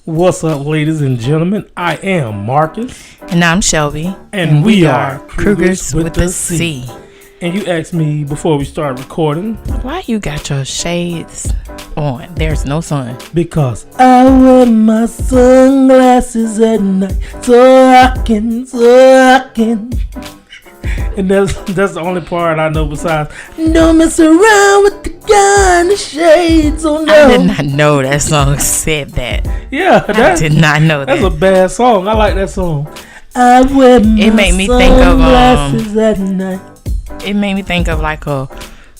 What's up, ladies and gentlemen? I am Marcus. And I'm Shelby. And we are Crugers with the C. And you asked me before we started recording, why you got your shades on? There's no sun. Because I wear my sunglasses at night so I can. And that's the only part I know besides don't mess around with the guy in the shades. Oh no. I did not know that song said that. Yeah, I did not know that. That's a bad song. I like that song. I wear my it made me think of at night. It made me think of like a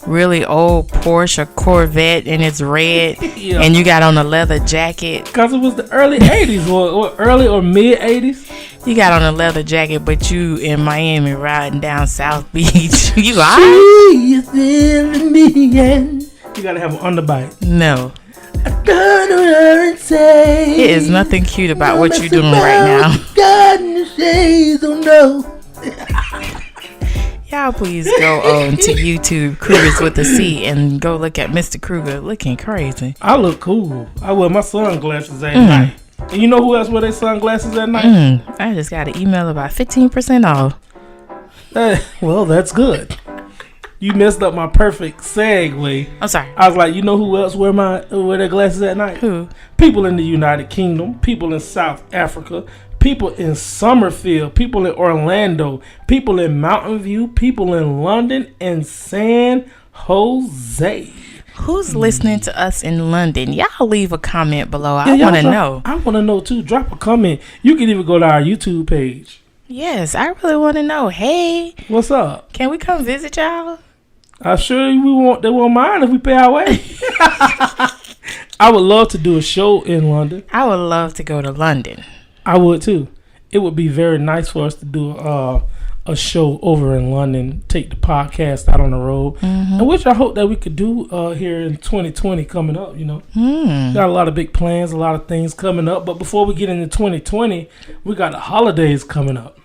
really old Porsche Corvette and it's red. Yeah. And you got on a leather jacket. Because it was the early 80s or early or mid 80s. You got on a leather jacket, but you in Miami riding down South Beach. You She's in me and you gotta have an underbite. No. I turn her and say it is nothing cute about what you're doing right now. God in the shades, oh no. Y'all please go on to YouTube, Crugers with the C, and go look at Mr. Cruger looking crazy. I look cool. I wear my sunglasses at night. And you know who else wear their sunglasses at night? I just got an email about 15% off. Well, that's good. You messed up my perfect segue. I'm sorry. I was like, you know who else wear their glasses at night? Who? People in the United Kingdom, people in South Africa, people in Summerfield, people in Orlando, people in Mountain View, people in London and San Jose. Who's listening to us in London? Y'all leave a comment below. I want to know. I want to know too. Drop a comment. You can even go to our YouTube page. Yes, I really want to know. Hey, what's up? Can we come visit y'all? I'm sure they won't mind if we pay our way. I would love to do a show in London. I would love to go to London. I would too. It would be very nice for us to do a show over in London, take the podcast out on the road, and which I hope that we could do here in 2020 coming up, you know. Got a lot of big plans, a lot of things coming up. But before we get into 2020, we got the holidays coming up.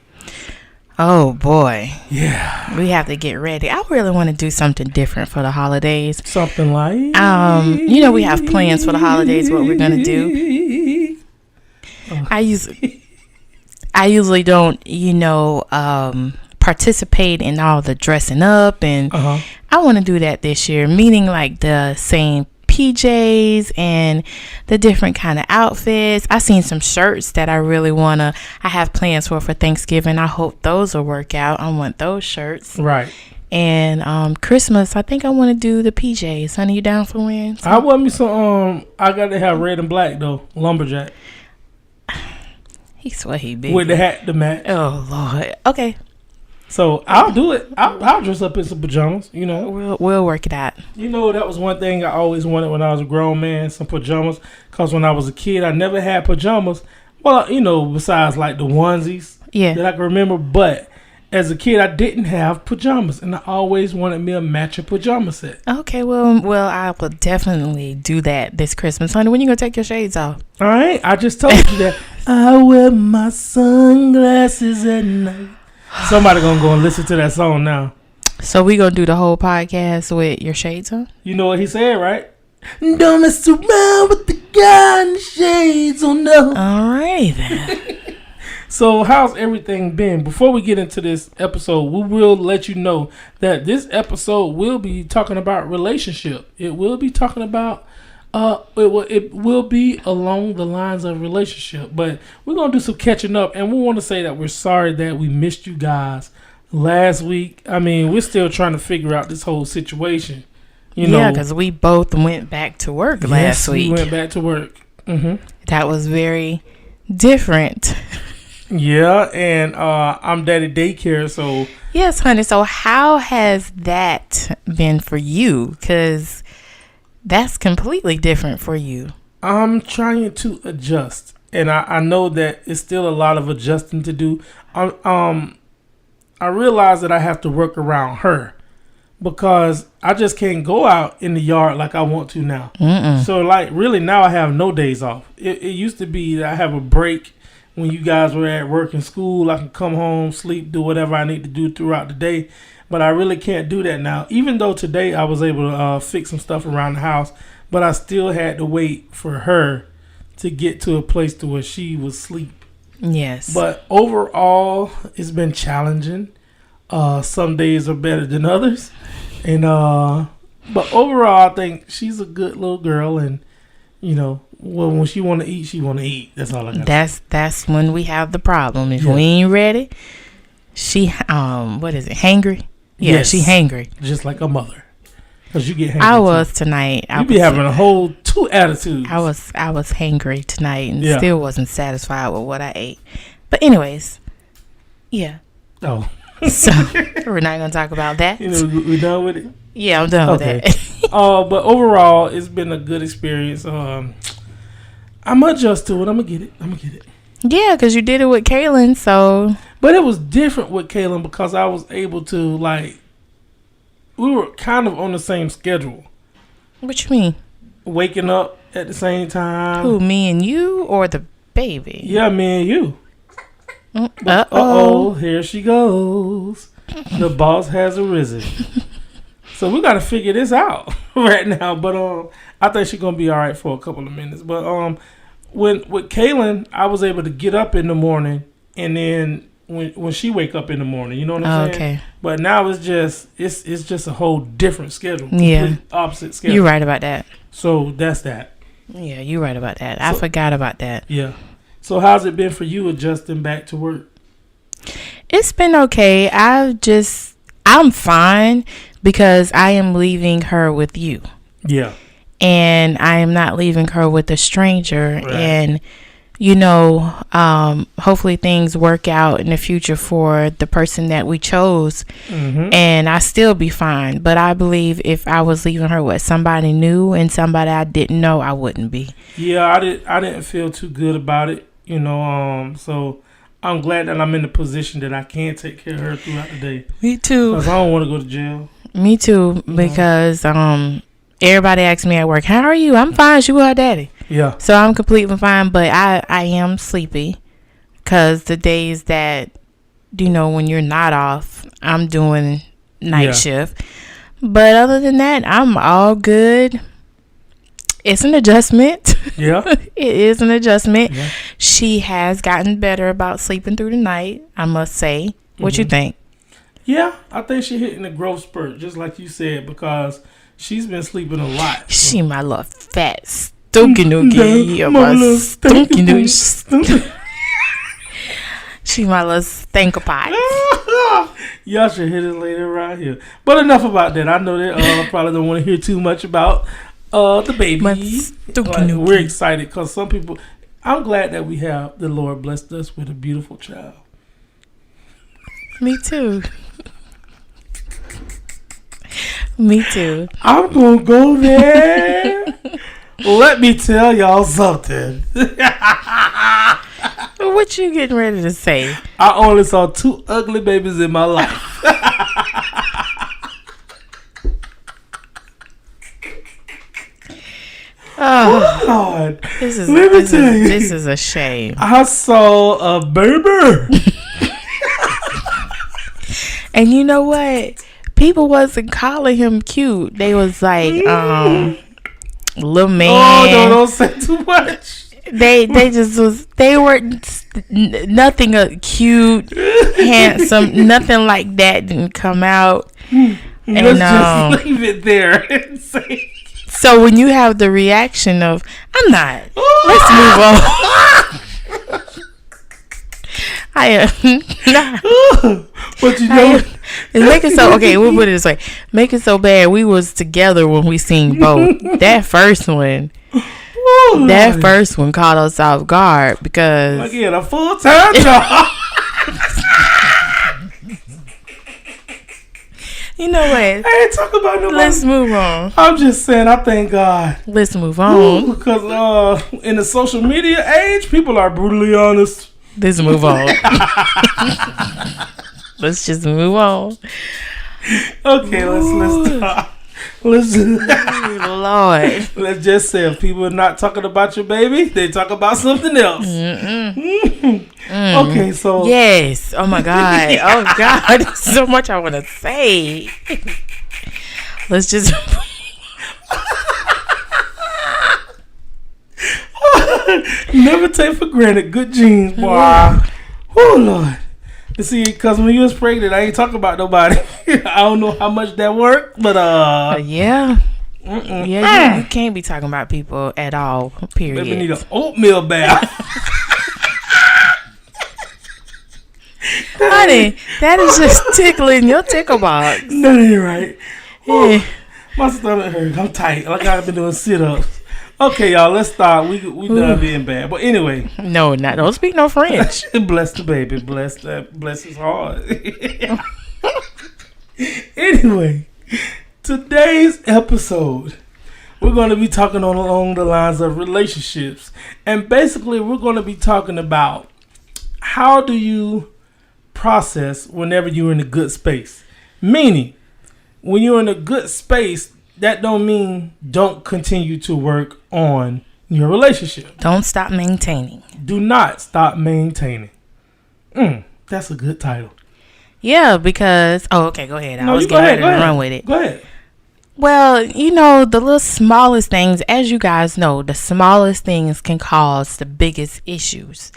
Oh, boy. Yeah. We have to get ready. I really want to do something different for the holidays. Something like... you know, we have plans for the holidays, what we're going to do. I usually don't, participate in all the dressing up, and I want to do that this year, meaning like the same PJs and the different kind of outfits. I seen some shirts that I really I have plans for Thanksgiving. I hope those will work out. I want those shirts. Right. And Christmas, I think I want to do the PJs. Honey, you down for wearing some? I want me some, I got to have red and black though, lumberjack. He swear he big. With the hat to match. Oh, Lord. Okay. So I'll do it. I'll dress up in some pajamas, you know. We'll work it out. You know, that was one thing I always wanted when I was a grown man, some pajamas. Because when I was a kid, I never had pajamas. Well, you know, besides like the onesies that I can remember. But as a kid, I didn't have pajamas. And I always wanted me a matching pajama set. Okay, well, I will definitely do that this Christmas. Honey, when you going to take your shades off? All right. I just told you that. I wear my sunglasses at night. Somebody gonna go and listen to that song now. So we gonna do the whole podcast with your shades on? You know what he said, right? Don't mess around with the guy in the shades, oh no. All right then. So how's everything been? Before we get into this episode, we will let you know that this episode will be talking about relationship. It will be talking about it will be along the lines of relationship, but we're going to do some catching up, and we want to say that we're sorry that we missed you guys last week. I mean, we're still trying to figure out this whole situation, you know. Yeah, because we both went back to work last week. We went back to work. That was very different. Yeah, and I'm daddy daycare, so... Yes, honey, so how has that been for you? Because... that's completely different for you. I'm trying to adjust, and I know that it's still a lot of adjusting to do. I realize that I have to work around her because I just can't go out in the yard like I want to now. So, like, really now I have no days off. It used to be that I have a break when you guys were at work and school. I can come home, sleep, do whatever I need to do throughout the day. But I really can't do that now. Even though today I was able to fix some stuff around the house, but I still had to wait for her to get to a place to where she was asleep. Yes. But overall, it's been challenging. Some days are better than others, and but overall, I think she's a good little girl, and when she want to eat, she want to eat. That's all I got. That's when we have the problem. If Yeah. we ain't ready, she what is it? Hangry? Yeah, Yes. she hangry. Just like a mother, because you get hangry. I was tonight. You be having a whole two attitudes. I was hangry tonight and Yeah. still wasn't satisfied with what I ate. But anyways, yeah. Oh, So we're not gonna talk about that. we done with it. Yeah, I'm done with that. But overall, it's been a good experience. I'm adjust to it. I'm gonna get it. Yeah, because you did it with Kaylin, so. But it was different with Kaylin because I was able to we were kind of on the same schedule. What you mean? Waking up at the same time. Who, me and you or the baby? Yeah, me and you. Uh-oh. Here she goes. The boss has arisen. So we got to figure this out right now. But I think she's gonna be all right for a couple of minutes. But with Kaylin, I was able to get up in the morning, and then when she wake up in the morning, you know what I'm saying? Okay. But now it's just a whole different schedule. Yeah. Complete opposite schedule. You're right about that. So that's that. Yeah, you're right about that. I forgot about that. Yeah. So how's it been for you adjusting back to work? It's been okay. I'm fine because I am leaving her with you. Yeah. And I am not leaving her with a stranger. Right. And, hopefully things work out in the future for the person that we chose. Mm-hmm. And I still be fine. But I believe if I was leaving her with somebody new and somebody I didn't know, I wouldn't be. Yeah, I didn't feel too good about it, so I'm glad that I'm in the position that I can take care of her throughout the day. Me too. Because I don't want to go to jail. Me too. Because everybody asks me at work, how are you? I'm fine. She with her daddy. Yeah. So I'm completely fine. But I am sleepy. Because the days that, when you're not off, I'm doing night shift. But other than that, I'm all good. It's an adjustment. Yeah. It is an adjustment. Yeah. She has gotten better about sleeping through the night, I must say. What you think? Yeah, I think she's hitting a growth spurt, just like you said, because she's been sleeping a lot. She my little fat stinky nookie. Yeah, my stinky nookie. She my little stinker pot. Y'all should hit it later around here. But enough about that. I know that probably don't want to hear too much about the baby. We're excited because some people. I'm glad that we have the Lord blessed us with a beautiful child. Me too. Me too. I'm gonna go there. Let me tell y'all something. What you getting ready to say? I only saw 2 ugly babies in my life. Oh, Lord. this is a shame. I saw a baby. And you know what? People wasn't calling him cute. They was like, little man. Oh, don't say too much. They were nothing cute, handsome, nothing like that didn't come out. Let's just leave it there and say. So when you have the reaction of, I'm not, let's move on. I am not. But Make it so, okay, we'll put it this way. Make it so bad we was together when we seen both. That first one caught us off guard because. Like he had a full-time job. You know what? I ain't talking about nobody. Let's move on. I'm just saying, I thank God. Let's move on. Because in the social media age, people are brutally honest. Let's move on. Let's just move on. Okay, let's talk. Lord. Let's just say if people are not talking about your baby, they talk about something else. Okay, so yes. Oh my God. Oh God. There's so much I want to say. Let's just. Never take for granted good genes, boy. Oh Lord. You see, because when you was pregnant, I ain't talking about nobody. I don't know how much that worked, but yeah. Yeah, you can't be talking about people at all, period. Maybe need an oatmeal bath. Honey, that is just tickling your tickle box. No, that ain't right. Yeah. My stomach hurt. I'm tight. Like I've been doing sit-ups. Okay, y'all, let's start. We done being bad. But anyway. No, don't speak no French. Bless the baby. Bless his heart. Anyway, today's episode, we're going to be talking along the lines of relationships. And basically, we're going to be talking about how do you process whenever you're in a good space. Meaning, when you're in a good space, that don't mean don't continue to work on your relationship. Don't stop maintaining. Do not stop maintaining. That's a good title. Yeah, because... Oh, okay, go ahead. I was getting ready to run with it. Go ahead. Well, the little smallest things, as you guys know, the smallest things can cause the biggest issues.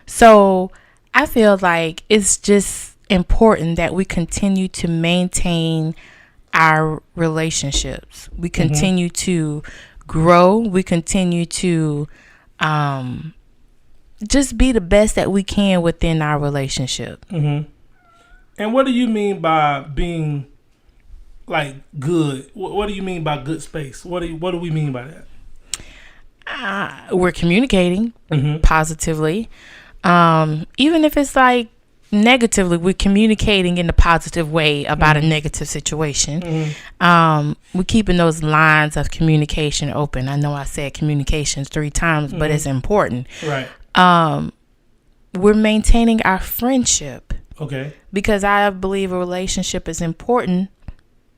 So, I feel like it's just important that we continue to maintain our relationships. We continue to grow. We continue to just be the best that we can within our relationship. Mm-hmm. And what do you mean by being like good? What do you mean by good space? What do we mean by that? We're communicating positively. Even if it's like negatively, we're communicating in a positive way about a negative situation. We're keeping those lines of communication open. I know I said communication 3 times, but it's important. Right. We're maintaining our friendship. Okay. Because I believe a relationship is important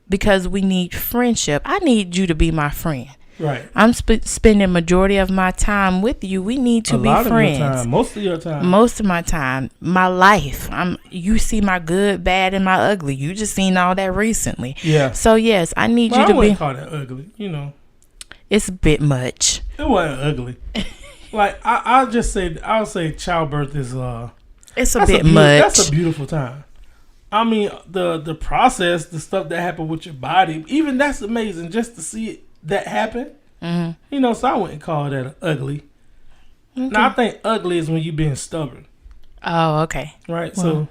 because we need friendship. I need you to be my friend. Right. I'm spending majority of my time with you. We need to be friends. Of your time. Most of your time. Most of my time. My life. You see my good, bad, and my ugly. You just seen all that recently. Yeah. So yes, I need you to I be. wouldn't call that ugly. It's a bit much. It wasn't ugly. Like I'll say childbirth is it's a bit much. That's a beautiful time. I mean the process, the stuff that happened with your body, even that's amazing just to see it. That happened, so I wouldn't call that ugly. Okay. Now I think ugly is when you're being stubborn. Oh, okay. Right. Well,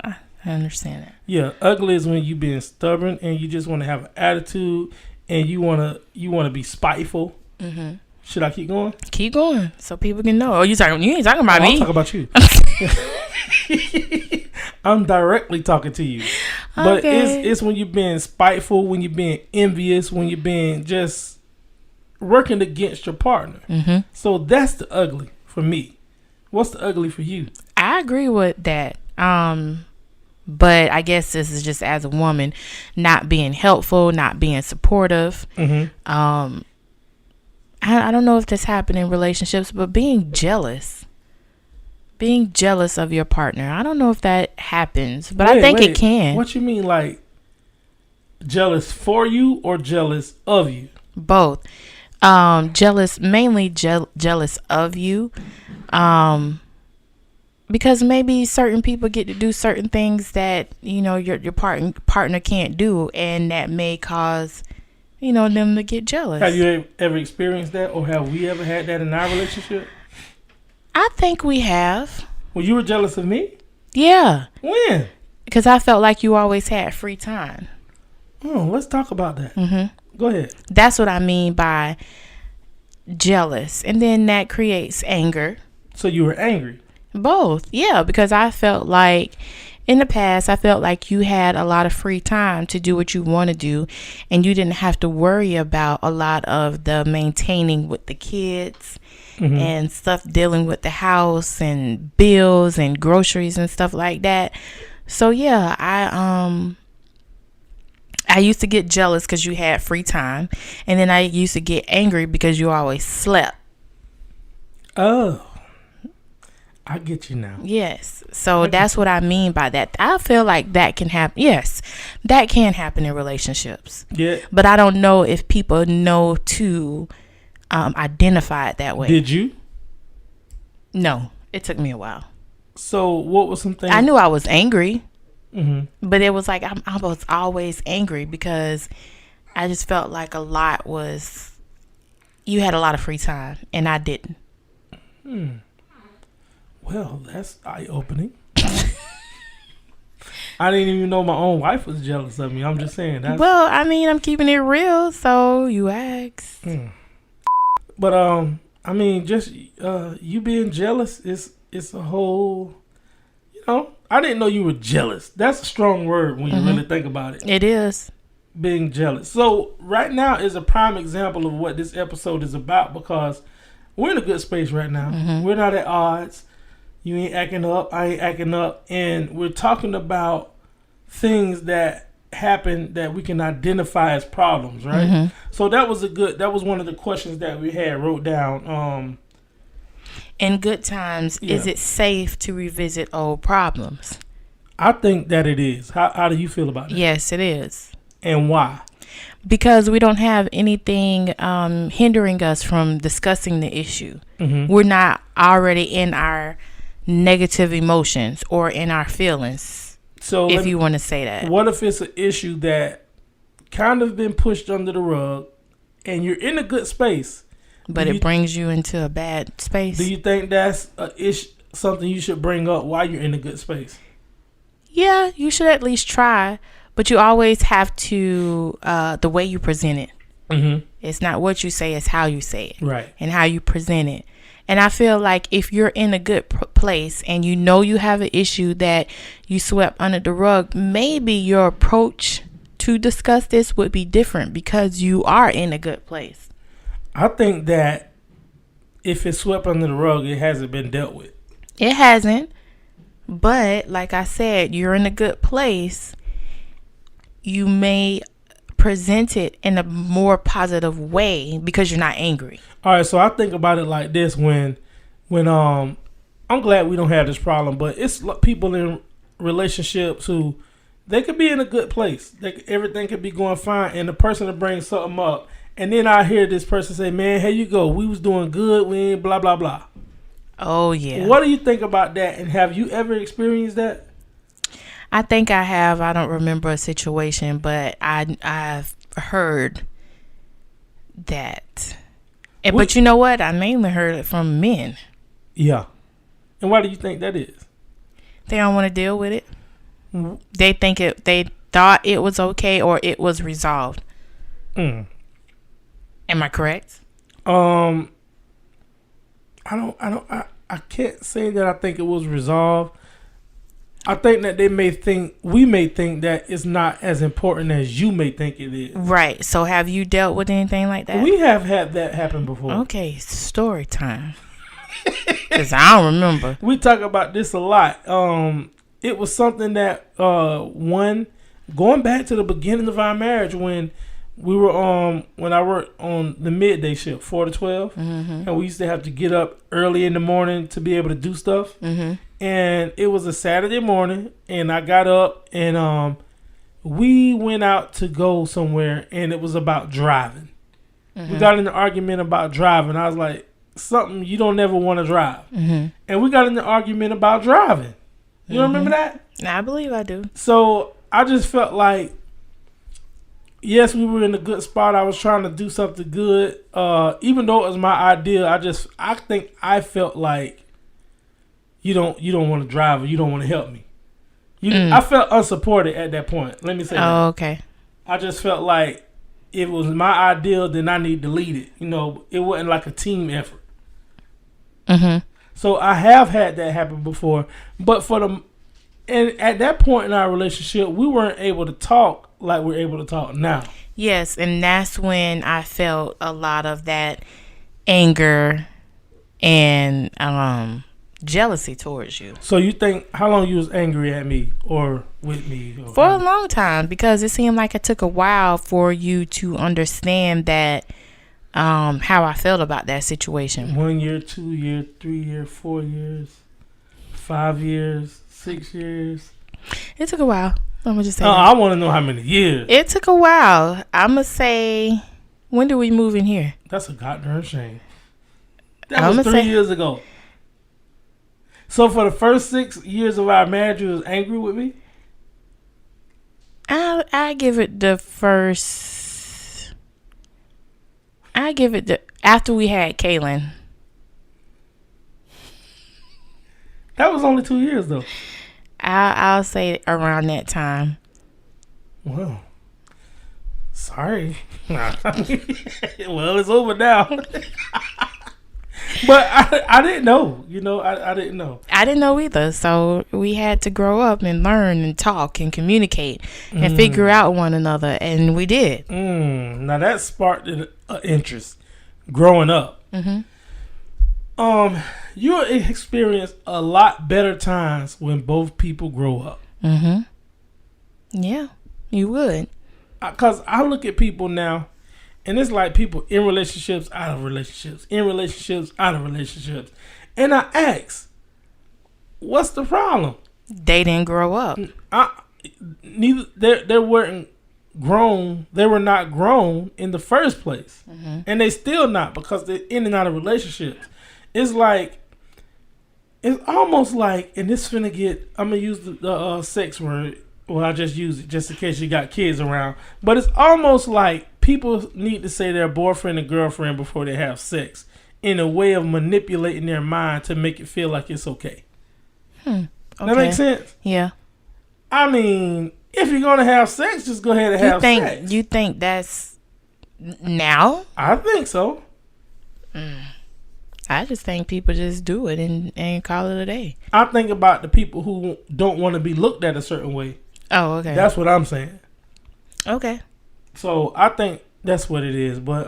I understand that. Yeah, ugly is when you're being stubborn and you just want to have an attitude and you wanna be spiteful. Should I keep going? Keep going, so people can know. Oh, you ain't talking about me. I'll talk about you. I'm directly talking to you. But it's when you're being spiteful, when you're being envious, when you're being just working against your partner. So that's the ugly for me. What's the ugly for you? I agree with that. But I guess this is just as a woman, not being helpful, not being supportive. I don't know if this happened in relationships, but being jealous of your partner. I don't know if that happens, but I think it can. What you mean, like jealous for you or jealous of you? Both. Mainly jealous of you. Because maybe certain people get to do certain things that, your partner can't do, and that may cause, them to get jealous. Have you ever experienced that, or have we ever had that in our relationship? I think we have. Well, you were jealous of me? Yeah. When? Because I felt like you always had free time. Oh, let's talk about that. Go ahead. That's what I mean by jealous. And then that creates anger. So you were angry? Both. Yeah, because I felt like in the past, I felt like you had a lot of free time to do what you want to do, and you didn't have to worry about a lot of the maintaining with the kids and stuff, dealing with the house and bills and groceries and stuff like that. So yeah, I used to get jealous because you had free time, and then I used to get angry because you always slept. Oh, I get you now. Yes. So that's what I mean by that. I feel like that can happen. Yes, that can happen in relationships. Yeah. But I don't know if people know to identify it that way. Did you? No, it took me a while. So what was some things? I knew I was angry, Mm-hmm. but it was like I was always angry because I just felt like you had a lot of free time and I didn't. Well, that's eye-opening. I didn't even know my own wife was jealous of me. I'm just saying that. Well, I mean, I'm keeping it real, so you asked. But I mean, just you being jealous is a whole. I didn't know you were jealous. That's a strong word when you really think about it. It is. Being jealous. So right now is a prime example of what this episode is about because we're in a good space right now. We're not at odds. You ain't acting up. I ain't acting up. And we're talking about things that happen that we can identify as problems, right? So that was one of the questions that we had wrote down. In good times, is it safe to revisit old problems? I think that it is. How do you feel about it? Yes, it is. And why? Because we don't have anything hindering us from discussing the issue. We're not already in our negative emotions or in our feelings. So if you want to say that. What if it's an issue that kind of been pushed under the rug and you're in a good space, but it brings you into a bad space? Do you think that's something you should bring up while you're in a good space? Yeah, you should at least try, but you always have to the way you present it. It's not what you say, it's how you say it, right? And how you present it. And I feel like if you're in a good place and you know you have an issue that you swept under the rug, maybe your approach to discuss this would be different because you are in a good place. I think that if it's swept under the rug, it hasn't been dealt with. It hasn't. But like I said, you're in a good place. You may present it in a more positive way because you're not angry. All right, so I think about it like this: when I'm glad we don't have this problem, but it's people in relationships who they could be in a good place, everything could be going fine, and the person to bring something up, and then I hear this person say, "Man, here you go, we was doing good, we ain't blah blah blah." Oh yeah. What do you think about that? And have you ever experienced that? I think I have. I don't remember a situation, but I've heard that. But you know what? I mainly heard it from men. Yeah. And why do you think that is? They don't want to deal with it. They thought it was okay or it was resolved. Am I correct? I can't say that I think it was resolved. I think that we may think that it's not as important as you may think it is. Right. So have you dealt with anything like that? We have had that happen before. Okay, story time. Because I don't remember. We talk about this a lot. It was something that going back to the beginning of our marriage when we were when I worked on the midday shift, 4 to 12, and we used to have to get up early in the morning to be able to do stuff. And it was a Saturday morning, and I got up, and we went out to go somewhere, and it was about driving. We got in an argument about driving. I was like, something you don't ever want to drive. And we got in an argument about driving. You remember that? I believe I do. So I just felt like, yes, we were in a good spot. I was trying to do something good. Even though it was my idea, I think I felt like you don't want to drive or you don't want to help me. I felt unsupported at that point. Let me say that. Oh, okay. I just felt like if it was my idea, then I need to lead it. It wasn't like a team effort. So I have had that happen before, but and at that point in our relationship, we weren't able to talk like we're able to talk now. Yes, and that's when I felt a lot of that anger and jealousy towards you. So you think how long you was angry at me or with me? For a long time, because it seemed like it took a while for you to understand that how I felt about that situation. 1 year, 2 year, 3 year, 4 years, 5 years, 6 years. It took a while. I'm gonna just say. I want to know how many years. It took a while. I'm gonna say, when did we move in here? That's a goddamn shame. That was 3 years ago. So for the first 6 years of our marriage, you was angry with me? I give it the first. I give it the after we had Kaylin. That was only 2 years though. I'll say around that time. Well, sorry. Well, it's over now. But I didn't know. You know, I didn't know. I didn't know either. So we had to grow up and learn and talk and communicate and figure out one another. And we did. Now that sparked an interest growing up. You experience a lot better times when both people grow up. Yeah, you would. Because I look at people now, and it's like people in relationships, out of relationships, in relationships, out of relationships. And I ask, what's the problem? They didn't grow up. They weren't grown. They were not grown in the first place. And they still not, because they're in and out of relationships. It's almost like, and this finna get, I'm going to use the sex word. Well, I just use it just in case you got kids around. But it's almost like people need to say their boyfriend and girlfriend before they have sex, in a way of manipulating their mind to make it feel like it's okay. Okay. That makes sense? Yeah. I mean, if you're going to have sex, just go ahead and have sex. You think that's now? I think so. I just think people just do it and call it a day. I think about the people who don't want to be looked at a certain way. Oh, okay. That's what I'm saying. Okay. So I think that's what it is. But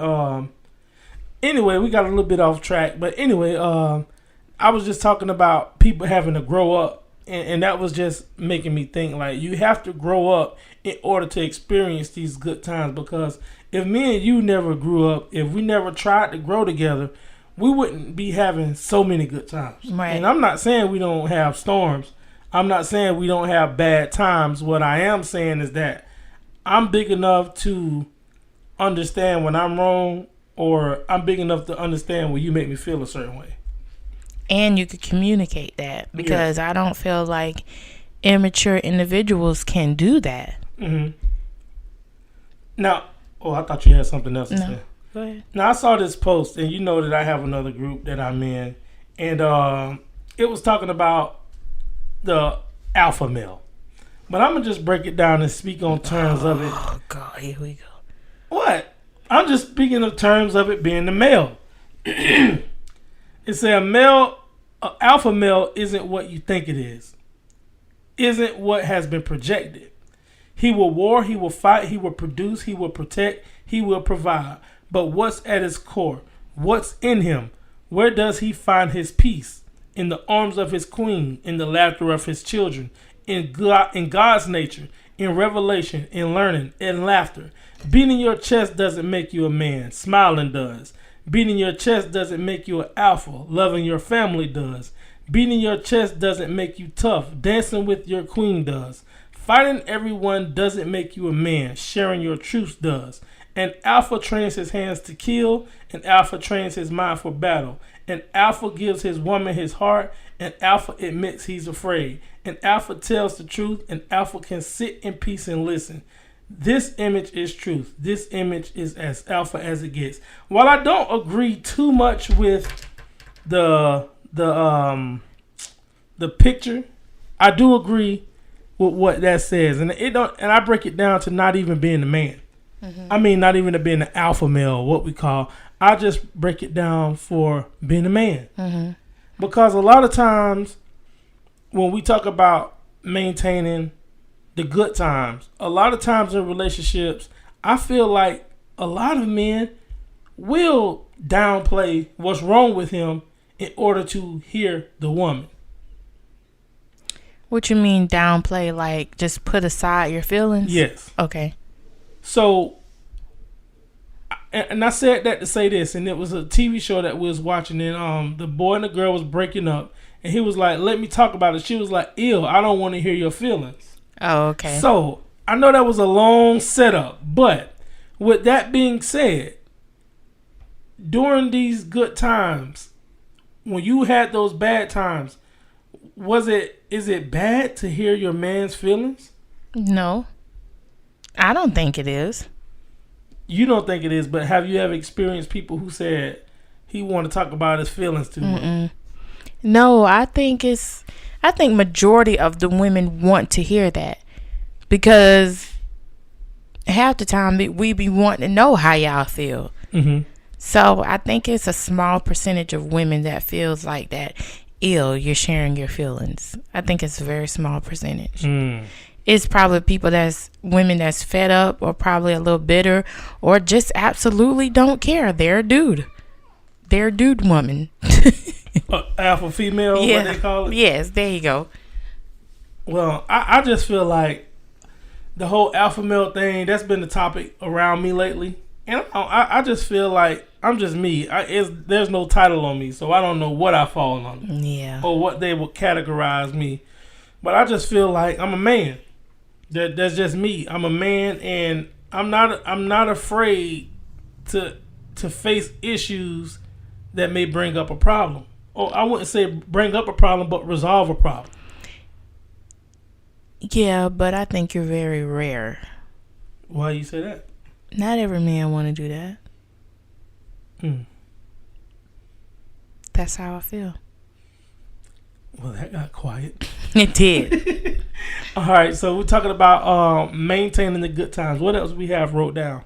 anyway, we got a little bit off track. But anyway, I was just talking about people having to grow up. And that was just making me think, like, you have to grow up in order to experience these good times. Because if me and you never grew up, if we never tried to grow together, we wouldn't be having so many good times. Right. And I'm not saying we don't have storms. I'm not saying we don't have bad times. What I am saying is that I'm big enough to understand when I'm wrong, or I'm big enough to understand when you make me feel a certain way. And you could communicate that, because I don't feel like immature individuals can do that. Now, I thought you had something else to say. Go ahead. Now, I saw this post, and you know that I have another group that I'm in, and it was talking about the alpha male. But I'm going to just break it down and speak on terms of it. Oh, God, here we go. What? I'm just speaking of terms of it being the male. It's an alpha male isn't what you think it is. Isn't what has been projected. He will war, he will fight, he will produce, he will protect, he will provide. But what's at his core? What's in him? Where does he find his peace? In the arms of his queen, in the laughter of his children, in God's nature, in revelation, in learning, in laughter. Beating your chest doesn't make you a man. Smiling does. Beating your chest doesn't make you an alpha. Loving your family does. Beating your chest doesn't make you tough. Dancing with your queen does. Fighting everyone doesn't make you a man. Sharing your truths does. An alpha trains his hands to kill. An alpha trains his mind for battle. An alpha gives his woman his heart. An alpha admits he's afraid. An alpha tells the truth. An alpha can sit in peace and listen. This image is truth. This image is as alpha as it gets. While I don't agree too much with the picture, I do agree with what that says, and I break it down to not even being a man. I mean, not even to being an alpha male, what we call. I just break it down for being a man, because a lot of times when we talk about maintaining the good times, a lot of times in relationships, I feel like a lot of men will downplay what's wrong with him in order to hear the woman. What you mean downplay? Like just put aside your feelings? Yes. Okay. So, and I said that to say this, and it was a TV show that we was watching, and the boy and the girl was breaking up, and he was like, "Let me talk about it." She was like, "Ew, I don't want to hear your feelings." Oh, okay. So, I know that was a long setup, but with that being said, during these good times, when you had those bad times, is it bad to hear your man's feelings? No, I don't think it is. You don't think it is, but have you ever experienced people who said he want to talk about his feelings too much? No, I think majority of the women want to hear that, because half the time we be wanting to know how y'all feel. So I think it's a small percentage of women that feels like that. You're sharing your feelings. I think it's a very small percentage. It's probably women that's fed up, or probably a little bitter, or just absolutely don't care. They're a dude. They're a dude woman. Alpha female, what they call it? Yes, there you go. Well, I just feel like the whole alpha male thing, that's been the topic around me lately. And I just feel like I'm just me. There's no title on me, so I don't know what I fall under. Yeah. Or what they would categorize me. But I just feel like I'm a man. That's just me. I'm a man, and I'm not afraid to face issues that may bring up a problem. Or I wouldn't say bring up a problem, but resolve a problem. Yeah, but I think you're very rare. Why you say that? Not every man want to do that. That's how I feel. Well, that got quiet. It did. All right, so we're talking about maintaining the good times. What else we have wrote down?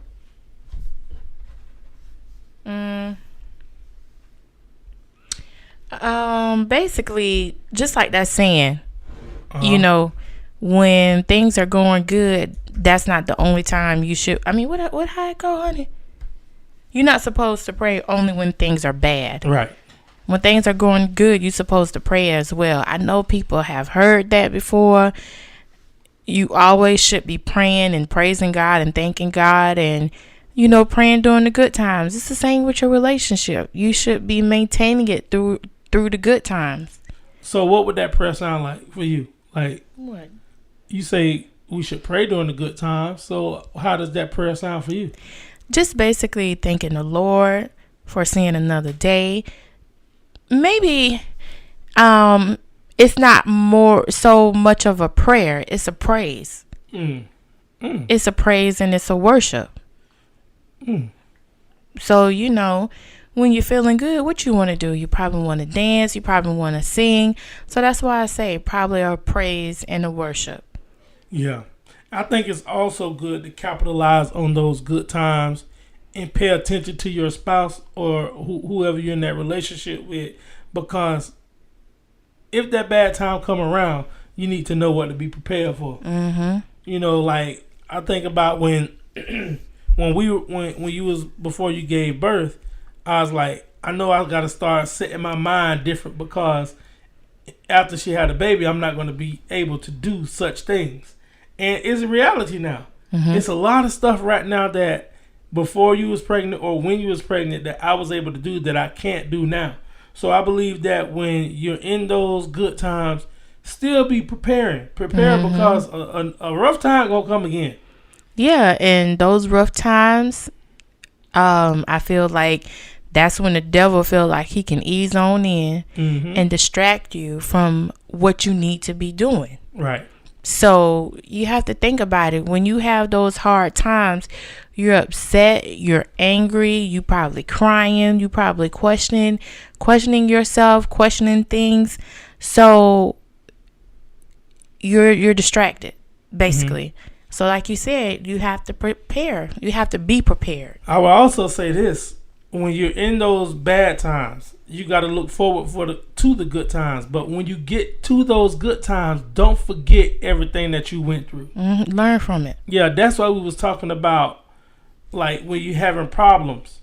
Basically, just like that saying, you know, when things are going good, that's not the only time you should. I mean, how it go, honey? You're not supposed to pray only when things are bad. Right. When things are going good, you're supposed to pray as well. I know people have heard that before. You always should be praying and praising God and thanking God, and praying during the good times. It's the same with your relationship. You should be maintaining it through the good times. So what would that prayer sound like for you? Like, what? You say we should pray during the good times. So how does that prayer sound for you? Just basically thanking the Lord for seeing another day. Maybe it's not so much of a prayer. It's a praise. It's a praise and it's a worship. So, when you're feeling good, what you want to do? You probably want to dance. You probably want to sing. So that's why I say probably a praise and a worship. Yeah. I think it's also good to capitalize on those good times and pay attention to your spouse or whoever you're in that relationship with, because if that bad time come around, you need to know what to be prepared for. Like I think about when you was before you gave birth, I was like, I know I got to start setting my mind different, because after she had a baby, I'm not going to be able to do such things. And it's a reality now. It's a lot of stuff right now that before you was pregnant or when you was pregnant that I was able to do that I can't do now. So I believe that when you're in those good times, still be preparing. Because a rough time gonna come again. Yeah, and those rough times, I feel like that's when the devil feel like he can ease on in and distract you from what you need to be doing. Right. So you have to think about it. When you have those hard times, you're upset, you're angry, you probably crying, you probably questioning yourself, questioning things. So you're distracted, basically. So like you said, you have to prepare. You have to be prepared. I will also say this. When you're in those bad times, you got to look forward to the good times. But when you get to those good times, don't forget everything that you went through. Learn from it. Yeah, that's why we was talking about, like, when you're having problems.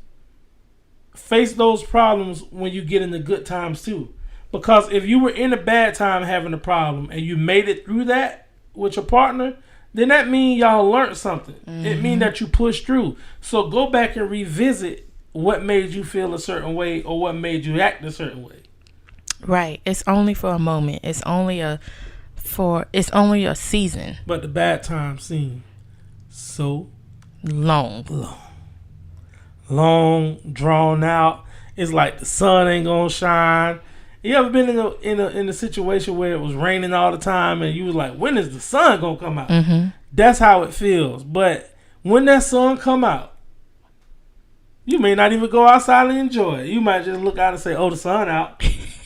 Face those problems when you get in the good times too. Because if you were in a bad time having a problem and you made it through that with your partner, then that means y'all learned something. It means that you pushed through. So go back and revisit what made you feel a certain way or what made you act a certain way. Right. It's only for a moment. It's only a season. But the bad times seem so long, drawn out. It's like the sun ain't gonna shine. You ever been in a situation where it was raining all the time and you was like, when is the sun gonna come out? Mm-hmm. That's how it feels. But when that sun come out, you may not even go outside and enjoy it. You might just look out and say, "Oh, the sun out."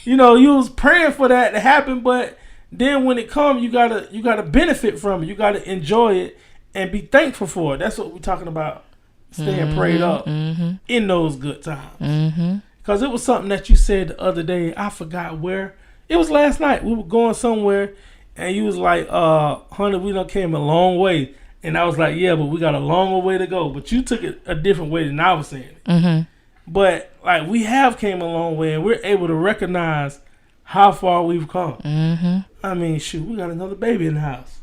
You was praying for that to happen, but then when it comes, you gotta benefit from it. You gotta enjoy it and be thankful for it. That's what we're talking about. Staying prayed up in those good times. Because it was something that you said the other day. I forgot where. It was last night. We were going somewhere, and you was like, honey, we done came a long way. And I was like, yeah, but we got a longer way to go. But you took it a different way than I was saying it. Mm-hmm. But like we have came a long way, and we're able to recognize how far we've come. Mm-hmm. I mean, shoot, we got another baby in the house.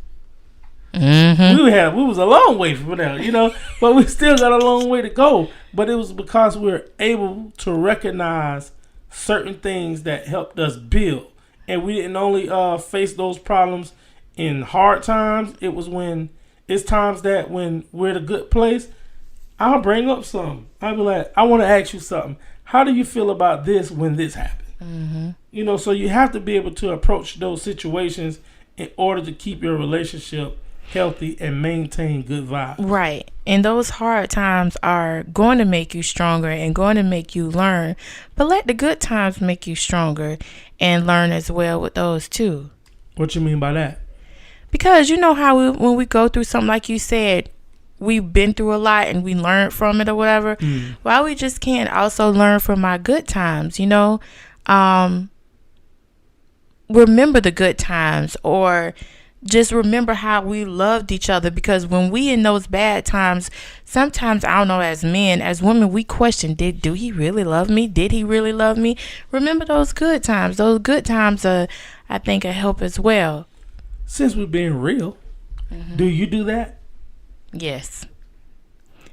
Mm-hmm. We was a long way from there, but we still got a long way to go. But it was because we were able to recognize certain things that helped us build, and we didn't only face those problems in hard times. It was when it's times that when we're at a good place, I'll bring up something. I'll be like, I want to ask you something. How do you feel about this when this happened? Mm-hmm. So you have to be able to approach those situations in order to keep your relationship healthy and maintain good vibes. Right. And those hard times are going to make you stronger and going to make you learn. But let the good times make you stronger and learn as well with those too. What you mean by that? Because you know how when we go through something like you said, we've been through a lot and we learned from it or whatever. Why we just can't also learn from our good times, remember the good times, or just remember how we loved each other. Because when we in those bad times, sometimes, I don't know, as men, as women, we question, do he really love me? Did he really love me? Remember those good times. Those good times, I think, will help as well. Since we're being real, do you do that? Yes.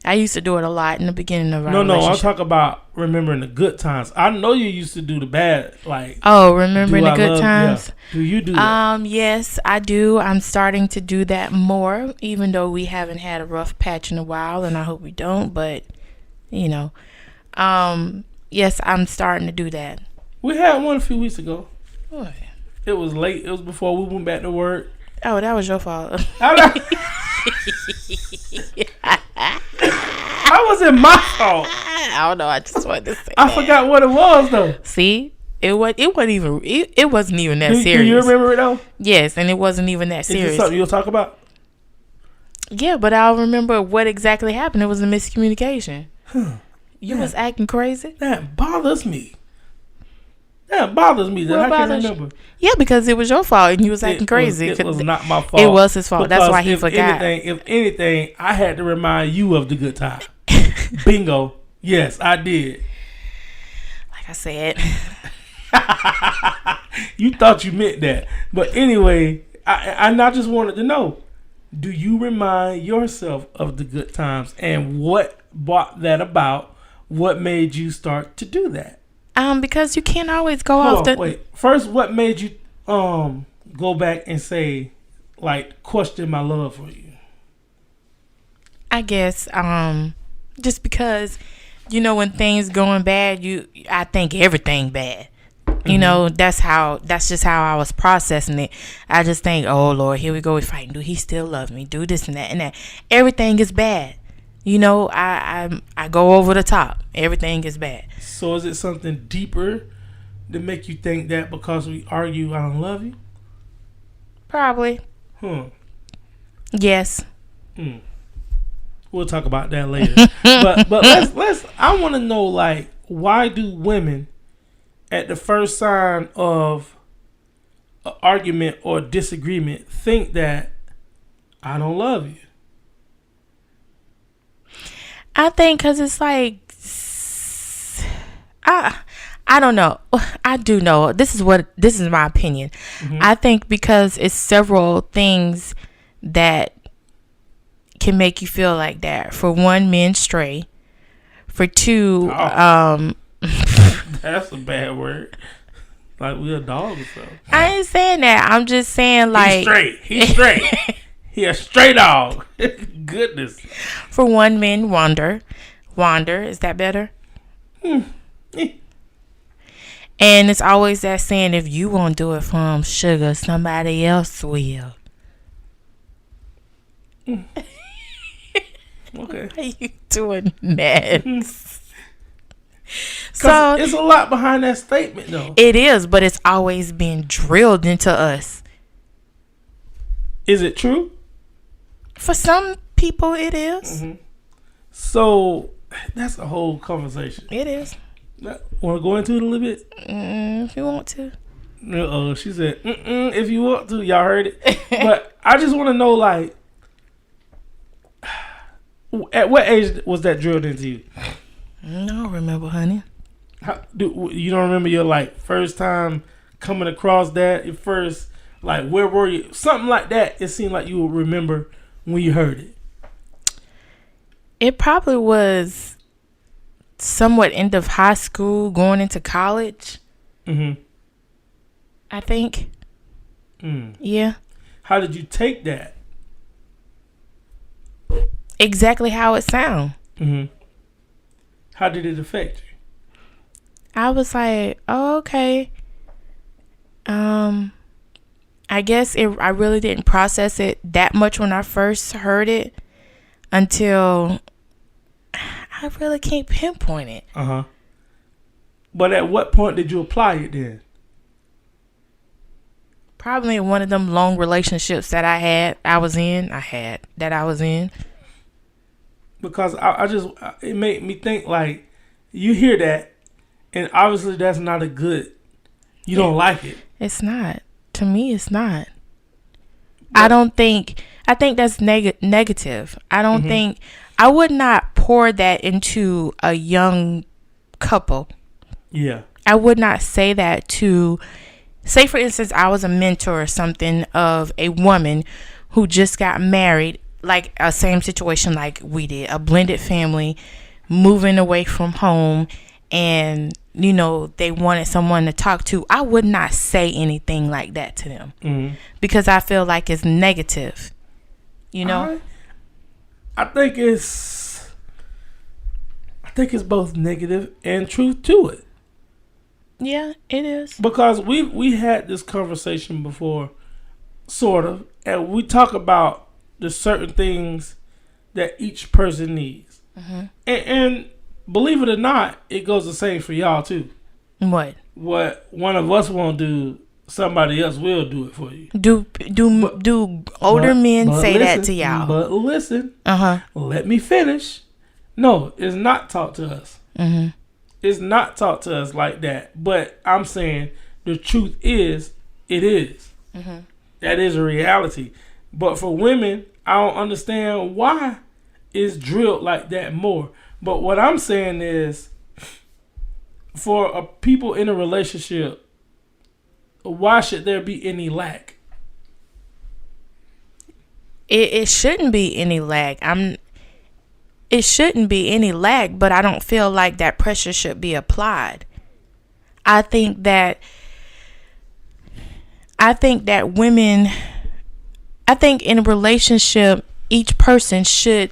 I used to do it a lot in the beginning of our No, relationship. I'm talking about remembering the good times. I know you used to do the bad, like. Oh, remembering the good times? Yeah. Do you do that? Yes, I do. I'm starting to do that more, even though we haven't had a rough patch in a while, and I hope we don't, but, yes, I'm starting to do that. We had one a few weeks ago. What? It was late. It was before we went back to work. Oh, that was your fault. How was it my fault? I don't know. I just wanted to say I forgot what it was though. See, it wasn't even that serious. Do you remember it though? Yes, and it wasn't even that serious. Is it something you'll talk about? Yeah, but I'll remember what exactly happened. It was a miscommunication. You was acting crazy. That bothers me. That bothers me that I can't remember. Yeah, because it was your fault and you was acting crazy. It was not my fault. It was his fault. That's why he forgot. If anything, I had to remind you of the good time. Bingo. Yes, I did. Like I said. You thought you meant that. But anyway, I just wanted to know, do you remind yourself of the good times, and what brought that about? What made you start to do that? Because you can't always go off the... Wait. First, what made you go back and say, like, question my love for you? I guess just because, when things going bad, I think everything bad. That's just how I was processing it. I just think, oh Lord, here we go, we're fighting. Do he still love me? Do this and that and that. Everything is bad. I go over the top. Everything is bad. So is it something deeper to make you think that because we argue, I don't love you? Probably. Yes. We'll talk about that later. but let's. I want to know, like, why do women, at the first sign of an argument or disagreement, think that I don't love you? I think because it's like, I don't know. I do know. This is my opinion. I think because it's several things that can make you feel like that. For one, men stray. For two, that's a bad word. Like we're a dog or something. I ain't saying that. I'm just saying like He's straight. He a stray dog. Goodness. For one, men wander. Is that better? And it's always that saying, if you won't do it for him, sugar, somebody else will. Okay. Why are you doing that? So it's a lot behind that statement, though. It is, but it's always been drilled into us. Is it true? For some people, it is. Mm-hmm. So that's a whole conversation. It is. Want to go into it a little bit? If you want to. She said, if you want to. Y'all heard it. But I just want to know, like, at what age was that drilled into you? I don't remember, honey. You don't remember your, like, first time coming across that? Your first, like, where were you? Something like that. It seemed like you would remember when you heard it. It probably was somewhat end of high school, going into college. Mm-hmm. I think. Yeah. How did you take that? Exactly how it sound. Mm-hmm. How did it affect you? I was like, oh, okay. I guess I really didn't process it that much when I first heard it until I really can't pinpoint it. Uh-huh. But at what point did you apply it then? Probably in one of them long relationships that I was in. Because it made me think, like, you hear that, and obviously that's not a good, you don't like it. It's not. To me, it's not. But I think that's negative. I don't think, I would not pour that into a young couple. Yeah. I would not say that to, say for instance, I was a mentor or something of a woman who just got married, like a same situation like we did, a blended family, moving away from home, and you know they wanted someone to talk to. I would not say anything like that to them because I feel like it's negative. You know, I think it's both negative and truth to it. Yeah, it is. Because we had this conversation before, sort of, and we talk about the certain things that each person needs. And believe it or not, it goes the same for y'all too. What one of us won't do, somebody else will do it for you. Do older men say that to y'all? But listen, let me finish. No, it's not taught to us. It's not taught to us like that. But I'm saying the truth is, it is. That is a reality. But for women, I don't understand why it's drilled like that more. But what I'm saying is, for people in a relationship, why should there be any lack? It shouldn't be any lack. It shouldn't be any lack, but I don't feel like that pressure should be applied. I think that women, I think in a relationship, each person should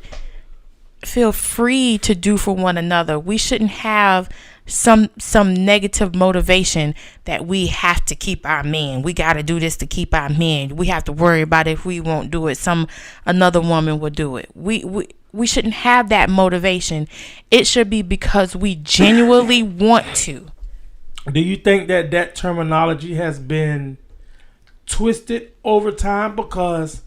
feel free to do for one another. We shouldn't have some negative motivation that we have to keep our man. We got to do this to keep our man. We have to worry about if we won't do it, another woman will do it. We shouldn't have that motivation. It should be because we genuinely want to. Do you think that terminology has been twisted over time? Because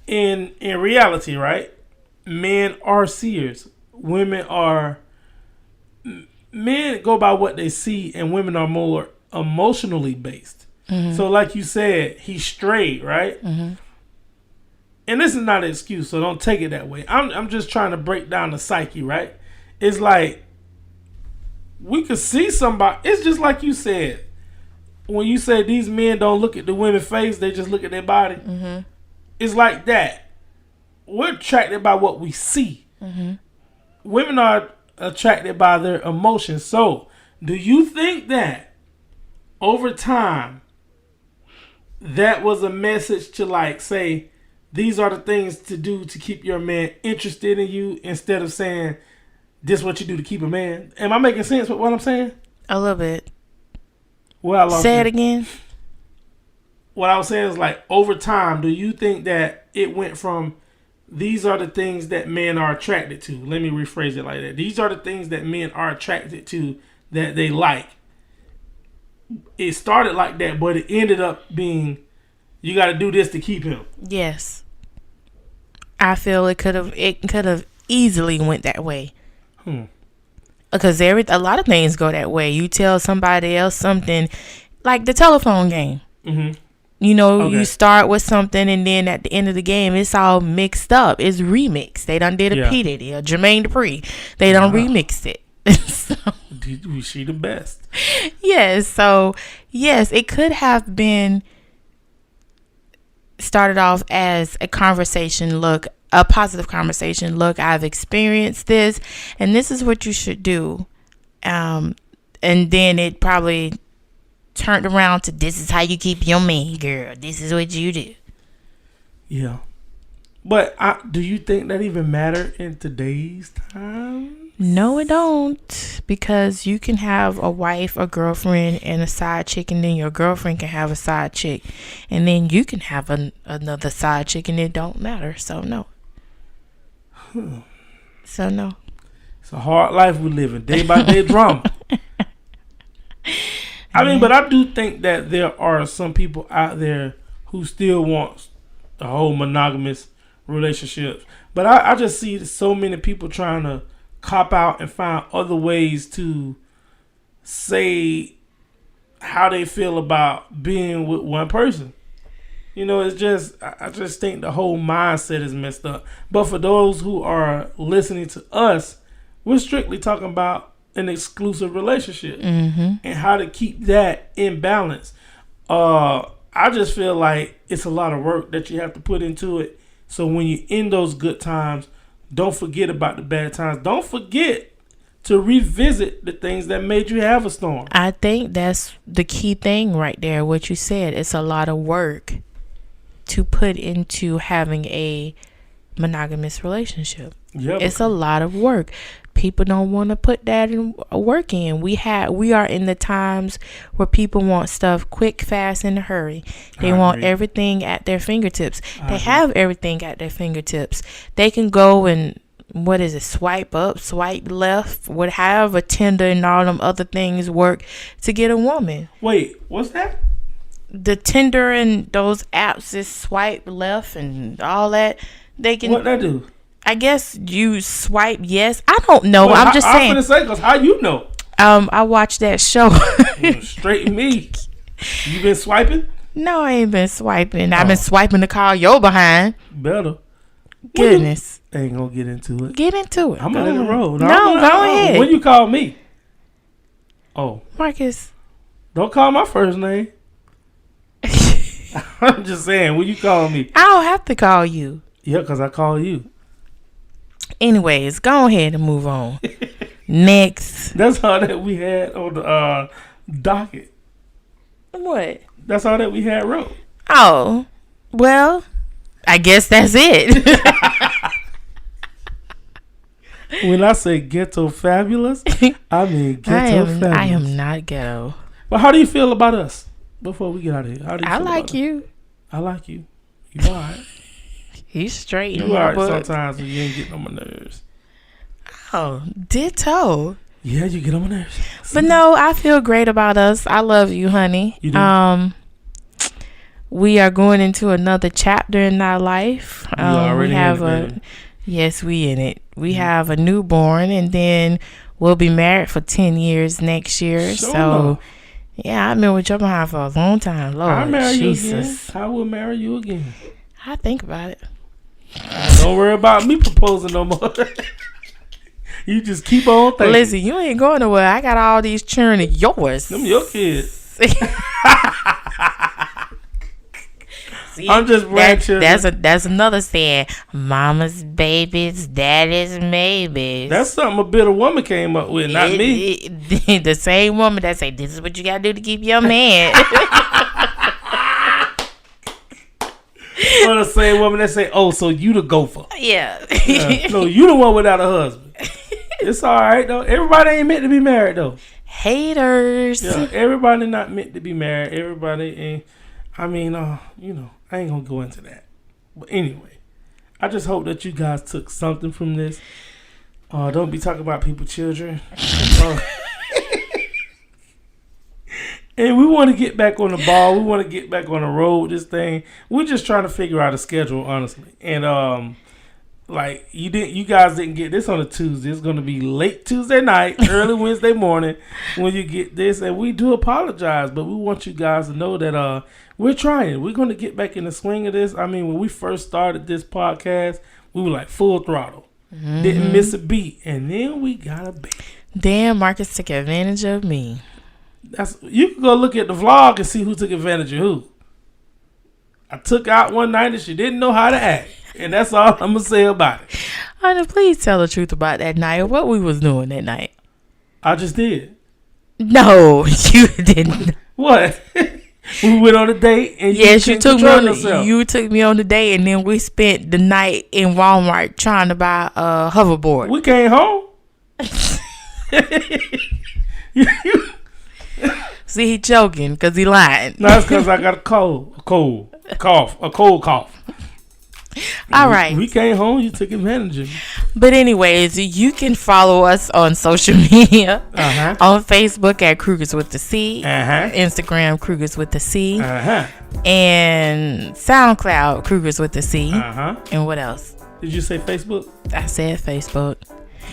in reality, right, men are seers. Men go by what they see, and women are more emotionally based. So like you said, he's straight, right? And this is not an excuse, so don't take it that way. I'm just trying to break down the psyche, right? It's like, we could see somebody, it's just like you said, when you say these men don't look at the women's face, they just look at their body. It's like that. We're attracted by what we see. Women are attracted by their emotions. So, do you think that over time, that was a message to, like, say, these are the things to do to keep your man interested in you, instead of saying, this is what you do to keep a man? Am I making sense with what I'm saying? A little bit. Say it again. What I was saying is, like, over time, do you think that it went from these are the things that men are attracted to? Let me rephrase it like that. These are the things that men are attracted to that they like. It started like that, but it ended up being you got to do this to keep him. Yes. I feel it could have easily went that way. Because a lot of things go that way. You tell somebody else something, like the telephone game. Mm-hmm. You know, okay. You start with something, and then at the end of the game, it's all mixed up. It's remixed. They done did a P. Diddy or Jermaine Dupri. They done remixed it. So, she the best. Yes. So, yes, it could have been started off as a conversation. Look, a positive conversation. Look, I've experienced this, and this is what you should do. And then it probably turned around to, this is how you keep your man, girl. This is what you do. Yeah. But do you think that even matter in today's time? No, it don't. Because you can have a wife, a girlfriend, and a side chick, and then your girlfriend can have a side chick, and then you can have another side chick, and it don't matter. So no. So no. It's a hard life we live in, day by day drama. I mean, but I do think that there are some people out there who still want the whole monogamous relationships. But I just see so many people trying to cop out and find other ways to say how they feel about being with one person. You know, it's just, I just think the whole mindset is messed up. But for those who are listening to us, we're strictly talking about an exclusive relationship and how to keep that in balance. I just feel like it's a lot of work that you have to put into it. So when you're in those good times, don't forget about the bad times. Don't forget to revisit the things that made you have a storm. I think that's the key thing right there. What you said, it's a lot of work to put into having a monogamous relationship. Yep. It's a lot of work. People don't want to put that in work in. We are in the times where people want stuff quick, fast, in a hurry. They want everything at their fingertips. They have everything at their fingertips. They can go and swipe up, swipe left, however Tinder and all them other things work to get a woman. Wait, what's that? The Tinder and those apps is swipe left and all that. They can. What that do? I guess you swipe yes. I don't know. Well, I'm just saying. I'm gonna say, because how you know? I watched that show. Straight me. You been swiping? No, I ain't been swiping. I've been swiping to call your behind. Better. Goodness. I ain't gonna get into it. Get into it. I'm gonna let it roll. No, go ahead. When you call me? Oh, Marcus. Don't call my first name. I'm just saying, when you call me? I don't have to call you. Yeah, because I call you. Anyways, go ahead and move on. Next. That's all that we had on the docket. What? That's all that we had wrote. Oh, well, I guess that's it. When I say ghetto fabulous, I mean ghetto fabulous. I am not ghetto. But how do you feel about us? Before we get out of here, how do you feel like you. I like you. You all right? He's straight. You all right sometimes when you ain't getting on my nerves. Oh, ditto. Yeah, you get on my nerves. But no, I feel great about us. I love you, honey. You do? We are going into another chapter in our life. You already have yes, we in it. We have a newborn, and then we'll be married for 10 years next year. So, yeah, I've been with your behind for a long time. Lord, I'll marry Jesus. you again. I will marry you again. I think about it. Don't worry about me proposing no more. You just keep on thinking. Listen, you ain't going nowhere. I got all these children of yours. Them your kids. See, I'm just that's another saying. Mama's babies, daddy's maybes. That's something a bitter woman came up with, not me. The same woman that say, this is what you got to do to keep your man. Or the same woman that say, oh, so you the gopher. Yeah. No, you the one without a husband. It's all right, though. Everybody ain't meant to be married, though. Haters. Yeah, everybody not meant to be married. Everybody ain't. I mean, I ain't gonna go into that. But anyway, I just hope that you guys took something from this. Don't be talking about people's children. And we want to get back on the ball. We want to get back on the road. This thing. We're just trying to figure out a schedule, honestly. And like you guys didn't get this on a Tuesday. It's going to be late Tuesday night, early Wednesday morning when you get this. And we do apologize, but we want you guys to know that we're trying. We're going to get back in the swing of this. I mean, when we first started this podcast, we were like full throttle. Mm-hmm. Didn't miss a beat, and then we got a beat. Damn, Marcus took advantage of me. You can go look at the vlog and see who took advantage of who. I took out one night and she didn't know how to act. And that's all I'm going to say about it. Honey, please tell the truth about that night. What we was doing that night. I just did. No, you didn't. What? We went on a date and yes, you took me on the date, and then we spent the night in Walmart trying to buy a hoverboard. We came home. See, he joking because he lying. No, that's because I got a cold cough. All right. We came home, you took advantage of me. But anyways, you can follow us on social media. On Facebook at Crugers with the C. Instagram, Crugers with the C. And SoundCloud, Crugers with the C. And what else? Did you say Facebook? I said Facebook.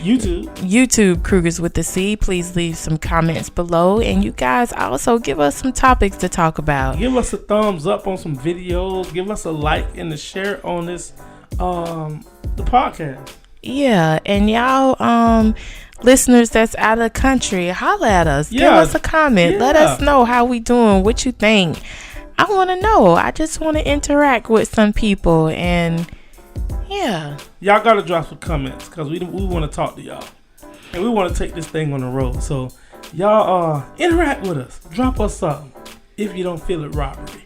YouTube, Crugers with the C. Please leave some comments below, and you guys also give us some topics to talk about. Give us a thumbs up on some videos. Give us a like and a share on this the podcast. Yeah, and y'all listeners that's out of the country, holla at us. Give us a comment. Let us know how we doing, what you think. I want to know. I just want to interact with some people, and y'all gotta drop some comments because we want to talk to y'all, and we want to take this thing on the road. So y'all interact with us. Drop us something if you don't feel it robbery.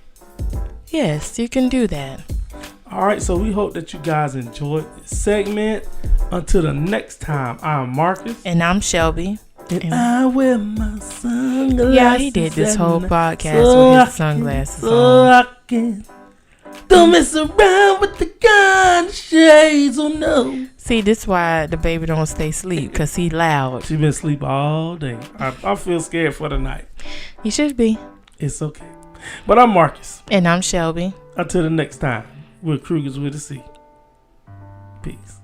Yes, you can do that. All right, so we hope that you guys enjoyed this segment. Until the next time, I'm Marcus. And I'm Shelby. And I wear my sunglasses. Yeah, he did this whole podcast with his sunglasses on. I can don't mess around with the gun shades, oh no. See, this is why the baby don't stay asleep, because he loud. She been asleep all day. I feel scared for the night. You should be. It's okay. But I'm Marcus. And I'm Shelby. Until the next time, we're Crugers with a C. Peace.